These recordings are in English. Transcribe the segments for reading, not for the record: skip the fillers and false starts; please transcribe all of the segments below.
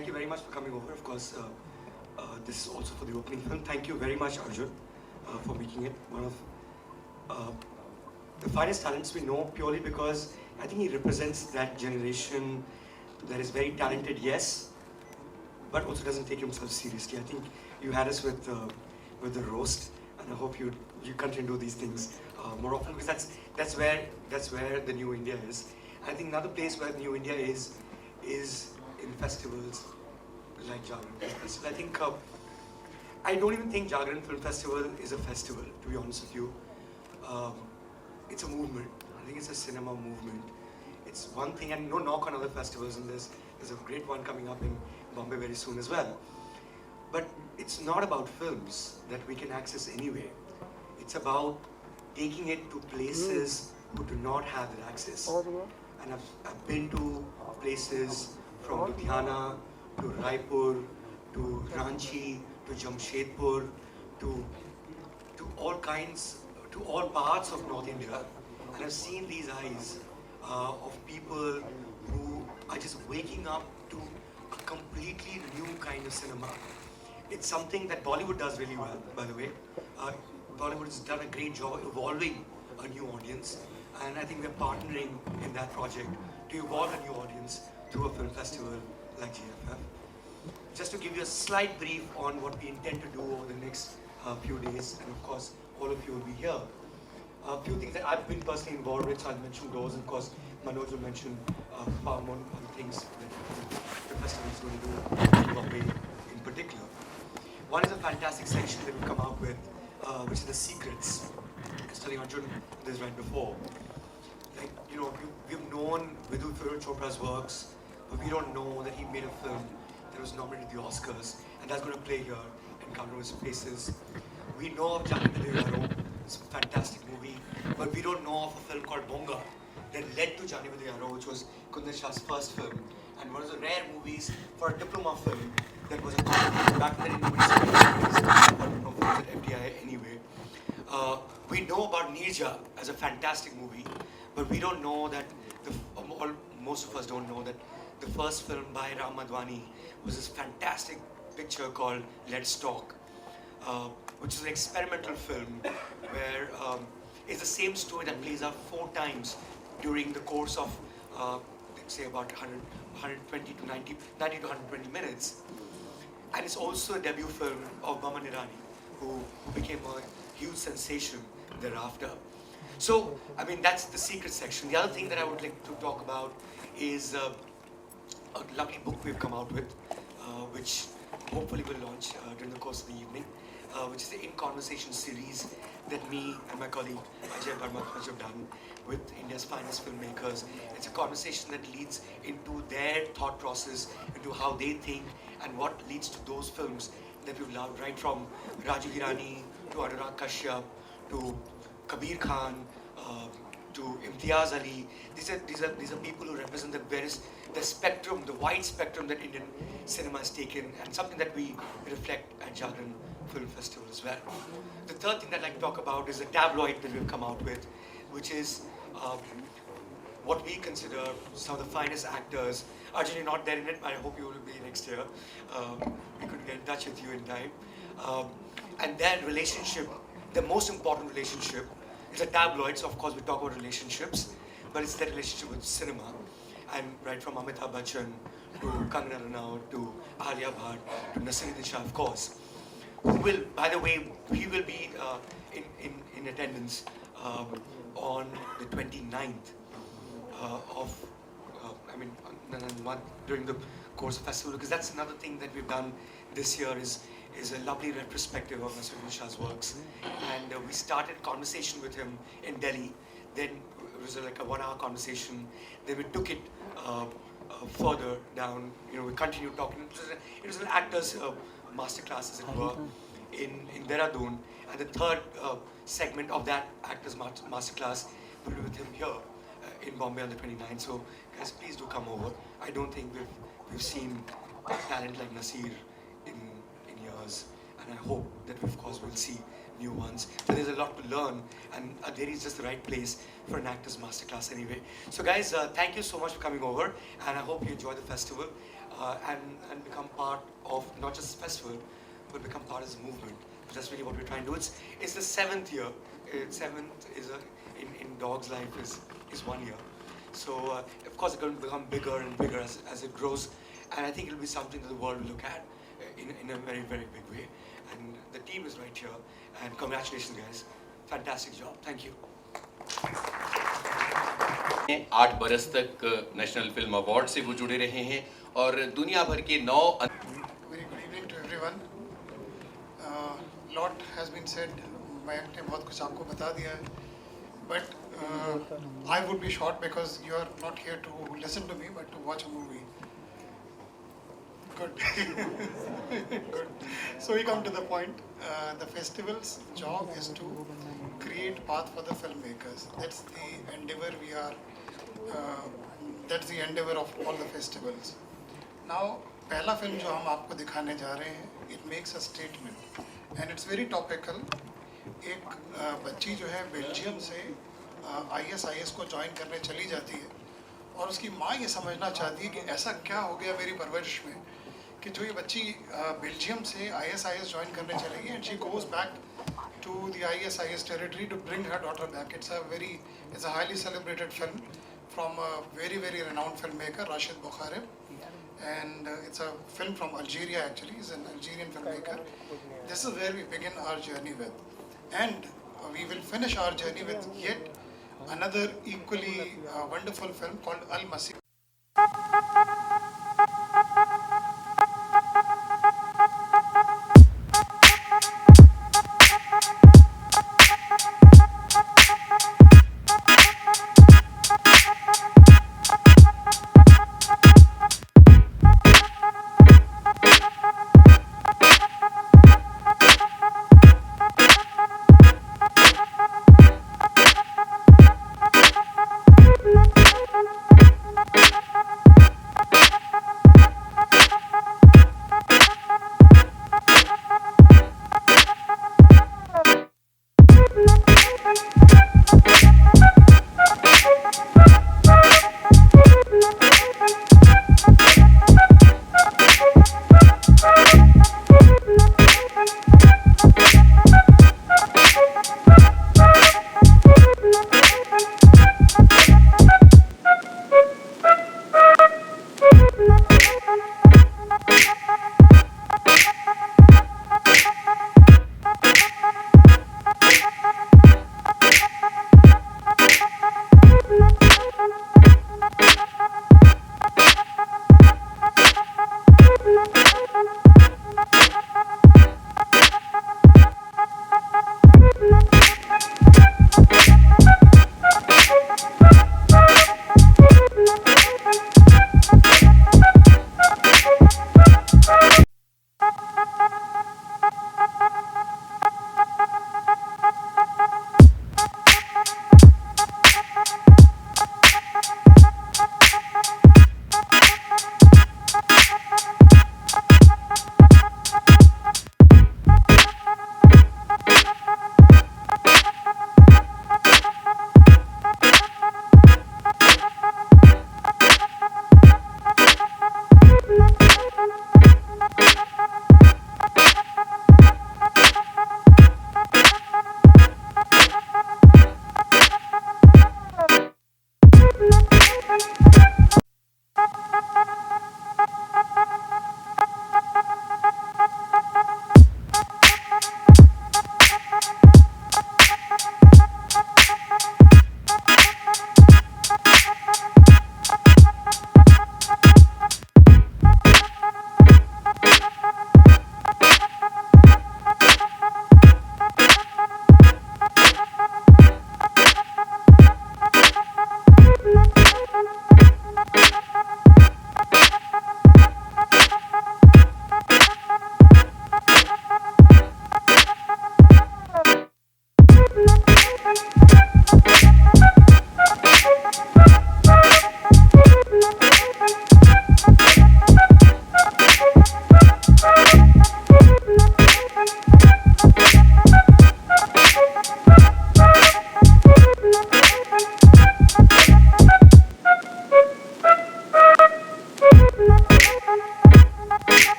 thank you very much for coming over. Of course, this is also for the opening film. Thank you very much, Arjun, for making it one of the finest talents we know, purely because I think he represents that generation that is very talented, yes, but also doesn't take himself seriously. I think you had us with the roast, and I hope you continue to do these things more often, because that's where the new India is. I think another place where new India is in festivals like Jagran Film Festival. I think I don't even think Jagran Film Festival is a festival, to be honest with you. It's a movement. I think it's a cinema movement. It's one thing, and no knock on other festivals, and there's a great one coming up in Bombay very soon as well. But it's not about films that we can access anyway. It's about taking it to places who do not have that access. And I've been to places from Ludhiana to Raipur to Ranchi to Jamshedpur to all parts of North India, and I've seen these eyes of people who are just waking up to a completely new kind of cinema. It's something that Bollywood does really well, by the way. Bollywood has done a great job evolving a new audience, and I think we're partnering in that project to evolve a new audience through a film festival like GFF. Just to give you a slight brief on what we intend to do over the next few days, and of course all of you will be here. A few things that I've been personally involved with, so I'll mention those. Of course, Manoj will mention far more other things that the festival is going to do in Bombay in particular. One is a fantastic section that we've come out with, which is the secrets. I was telling Arjun this right before. Like, you know, we've known Vidhu Chopra's works, but we don't know that he made a film that was nominated to the Oscars, and that's going to play here in Counter His Faces. We know of Jani Vidhu, it's a fantastic movie, but we don't know of a film called Bonga that led to Jani Vidhu, which was Kundan Shah's first film, and one of the rare movies for a diploma film that was a back then in nobody's diploma films at FDI anyway. We know about Nirja as a fantastic movie, but we don't know that, most of us don't know that the first film by Ram Madhwani was this fantastic picture called Let's Talk, which is an experimental film where it's the same story that plays out 4 times during the course of, let's say, about 120 to 90 to 120 minutes. And it's also a debut film of Maman Irani, who became a huge sensation thereafter. So, I mean, that's the secret section. The other thing that I would like to talk about is a lovely book we've come out with, which hopefully will launch during the course of the evening, which is the In Conversation series that me and my colleague Ajay Verma have done with India's finest filmmakers. It's a conversation that leads into their thought process, into how they think, and what leads to those films that we've loved, right from Raju Hirani to Anurag Kashyap to Kabir Khan to Imtiaz Ali. These are people who represent the spectrum, the wide spectrum that Indian cinema has taken, and something that we reflect at Jagran Film Festival as well. The third thing that I'd like to talk about is a tabloid that we've come out with, which is what we consider some of the finest actors. Arjun, you're not there in it, but I hope you will be next year. We could get in touch with you in time. And their relationship, the most important relationship, is a tabloid, so of course we talk about relationships, but it's their relationship with cinema. And right from Amitabh Bachchan to Kangana Ranaut to Alia Bhatt to Naseeruddin Shah, of course, who will, by the way, he will be in attendance on the 29th during the course of festival, because that's another thing that we've done this year is a lovely retrospective of Naseeruddin Shah's works. And we started conversation with him in Delhi. Then it was like a 1-hour conversation. Then we took it further down. You know, we continued talking. It was an actor's masterclass, as it were, in Dehradun. And the third segment of that actor's masterclass will be with him here in Bombay on the 29th. So guys, please do come over. I don't think we've seen a talent like Nasir in years, and I hope that we, of course, will see new ones. So there's a lot to learn, and there is just the right place for an actor's masterclass anyway. So guys, thank you so much for coming over, and I hope you enjoy the festival. and become part of not just festival, but become part of this movement. So that's really what we're trying to do. It's the 7th year. Seventh is in Dog's life is 1 year. So of course it's going to become bigger and bigger as it grows, and I think it'll be something that the world will look at in a very, very big way. And the team is right here, and congratulations guys, fantastic job, thank you. 8 बरस तक national film award से वो जुड़े रहे हैं और दुनिया भर के 9 Very good evening to everyone. Lot has been said. Mayank ने बहुत कुछ आपको बता दिया है. But I would be short because you are not here to listen to me, but to watch a movie. Good. Good. So we come to the point. The festival's job is to create path for the filmmakers. That's the endeavor we are. That's the endeavor of all the festivals. Now, पहला film जो हम आपको दिखाने जा रहे हैं, it makes a statement, and it's very topical. एक बच्ची जो है बेल्जियम से ISIS को ज्वाइन करने चली जाती है और उसकी माँ ये समझना चाहती है कि ऐसा क्या हो गया मेरी परवरिश में कि जो ये बच्ची बेल्जियम से ISIS ज्वाइन करने चलेगी and she goes back to the ISIS territory to bring her daughter back. It's a highly celebrated film from a very, very renowned filmmaker, Rashid Bukhareb. And it's a film from Algeria actually, he's an Algerian filmmaker. This is where we begin our journey with. And we will finish our journey with yet another equally wonderful film called Al-Masih.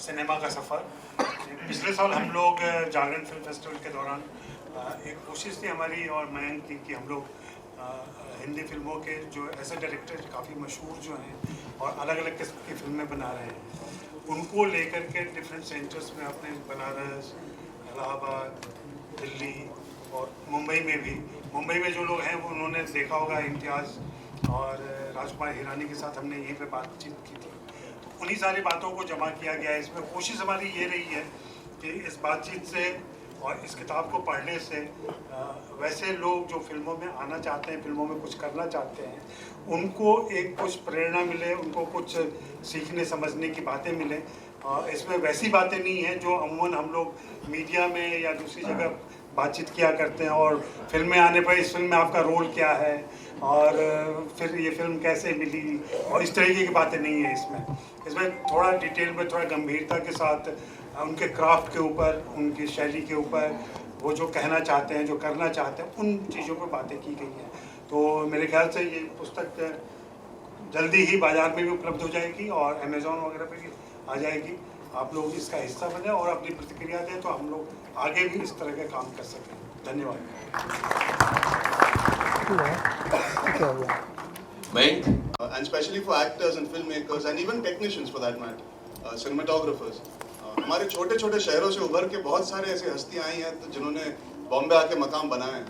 Cinema का सफ़र। पिछले साल हम लोग जागरण film festival के दौरान एक कोशिश थी हमारी और मयंक की कि हम लोग हिंदी फिल्मों के जो ऐसे डायरेक्टर काफ़ी मशहूर जो हैं और अलग अलग किस्म की फिल्में बना रहे हैं, उनको लेकर के डिफरेंट सेंटर्स में अपने बनारस, इलाहाबाद, दिल्ली और मुंबई में भी, मुंबई में जो लोग हैं वो उन्होंने देखा होगा इम्तियाज़ और राजकुमार हिरानी के साथ हमने यहीं पे बातचीत की थी। तो उन्हीं सारी बातों को जमा किया गया है इसमें। कोशिश हमारी ये रही है कि इस बातचीत से और इस किताब को पढ़ने से वैसे लोग जो फिल्मों में आना चाहते हैं, फिल्मों में कुछ करना चाहते हैं, उनको एक कुछ प्रेरणा मिले, उनको कुछ सीखने समझने की बातें मिले। इसमें वैसी बातें नहीं हैं जो अमूमन हम लोग मीडिया में या दूसरी जगह बातचीत किया करते हैं और फिल्म में आने पर इस फिल्म में आपका रोल क्या है और फिर ये फिल्म कैसे मिली और इस तरीके की बातें नहीं है इसमें। इसमें थोड़ा डिटेल में, थोड़ा गंभीरता के साथ उनके क्राफ्ट के ऊपर, उनकी शैली के ऊपर, वो जो कहना चाहते हैं, जो करना चाहते हैं, उन चीज़ों पर बातें की गई हैं। तो मेरे ख्याल से ये पुस्तक जल्दी ही बाज़ार में भी उपलब्ध हो जाएगी और अमेज़ॉन वगैरह पे भी आ जाएगी। आप लोग इसका हिस्सा बने और अपनी प्रतिक्रिया दें तो हम लोग आगे भी इस तरह के काम कर सकें। धन्यवाद। Mayank, and especially for actors and filmmakers and even technicians for that matter, cinematographers. हमारे छोटे छोटे शहरों से उभर के बहुत सारे ऐसे हस्तियाँ आई हैं तो जिन्होंने बॉम्बे आके मकाम बनाए हैं।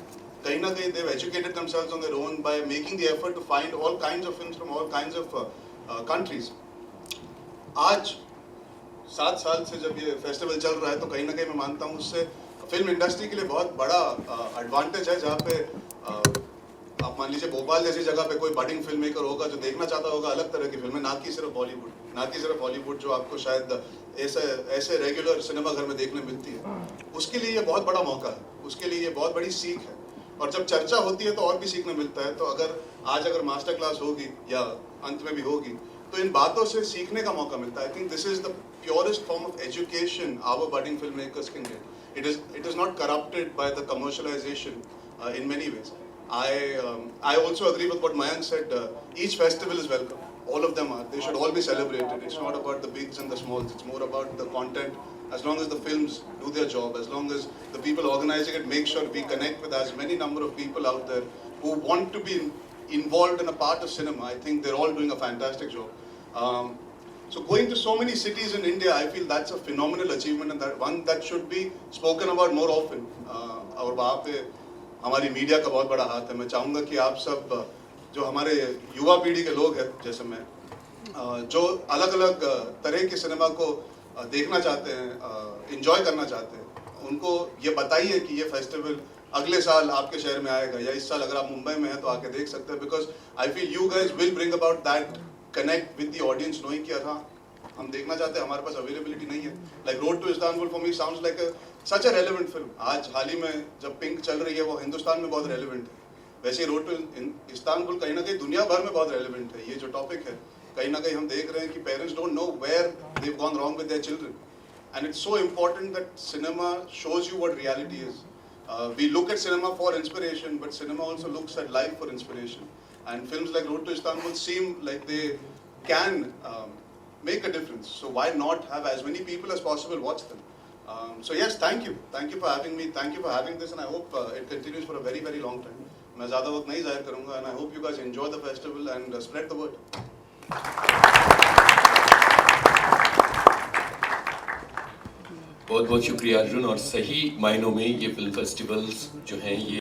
कहीं ना कहीं they've educated themselves on their own by making the effort to find all kinds of films from all kinds of countries. आज 7 साल से जब ये फेस्टिवल चल रहा है तो कहीं ना कहीं मैं मानता हूँ उससे फिल्म इंडस्ट्री के लिए बहुत बड़ा एडवांटेज है, जहाँ पे आप मान लीजिए भोपाल जैसी जगह पे कोई बडिंग फिल्म मेकर होगा जो देखना चाहता होगा अलग तरह की फिल्में, ना कि सिर्फ बॉलीवुड, ना कि सिर्फ हॉलीवुड जो आपको शायद ऐसे रेगुलर सिनेमा घर में देखने मिलती है, उसके लिए ये बहुत बड़ा मौका है, उसके लिए ये बहुत बड़ी सीख है। और जब चर्चा होती है तो और भी सीखने मिलता है। तो अगर मास्टर क्लास होगी या अंत में भी होगी तो इन बातों से सीखने का मौका मिलता है। I think this is the purest form of education our budding film makers can get. It is not corrupted by the commercialisation in many ways. I also agree with what Mayank said. Each festival is welcome. All of them are. They should all be celebrated. It's not about the bigs and the smalls. It's more about the content. As long as the films do their job, as long as the people organizing it make sure we connect with as many number of people out there who want to be involved in a part of cinema, I think they're all doing a fantastic job. So going to so many cities in India, I feel that's a phenomenal achievement and that one that should be spoken about more often. और वहाँ पे हमारी media का बहुत बड़ा हाथ है। मैं चाहूँगा कि आप सब जो हमारे युवा पीढ़ी के लोग हैं जैसे मैं, जो अलग अलग तरह के सिनेमा को देखना चाहते हैं, एंजॉय करना चाहते हैं, उनको ये बताइए कि ये फेस्टिवल अगले साल आपके शहर में आएगा या इस साल अगर आप मुंबई में हैं तो आके देख सकते हैं। Because I feel you guys will bring about that connect with the audience, knowing कि हाँ हम देखना चाहते हैं, हमारे पास अवेलेबिलिटी नहीं है। Like road to Istanbul for me sounds like such a relevant film. आज हाल ही में जब पिंक चल रही है वो हिंदुस्तान में बहुत रेलेवेंट है, वैसे रोड टू इस्तांबुल कहीं ना कहीं दुनिया भर में बहुत रेलेवेंट है। ये जो टॉपिक है कहीं ना कहीं हम देख रहे हैं कि parents don't know where they have gone wrong with their children and it's so important that cinema shows you what reality is. We look at cinema for inspiration, but cinema also looks at life for inspiration. And films like Road to Istanbul seem like they can make a difference. So why not have as many people as possible watch them? So yes, thank you for having me, thank you for having this, and I hope it continues for a very very long time. मैं ज़्यादा वक्त नहीं ज़ाहिर करूँगा, and I hope you guys enjoy the festival and spread the word. बहुत बहुत शुक्रिया अर्जुन। और सही मायनों में ये फिल्म फेस्टिवल्स जो हैं ये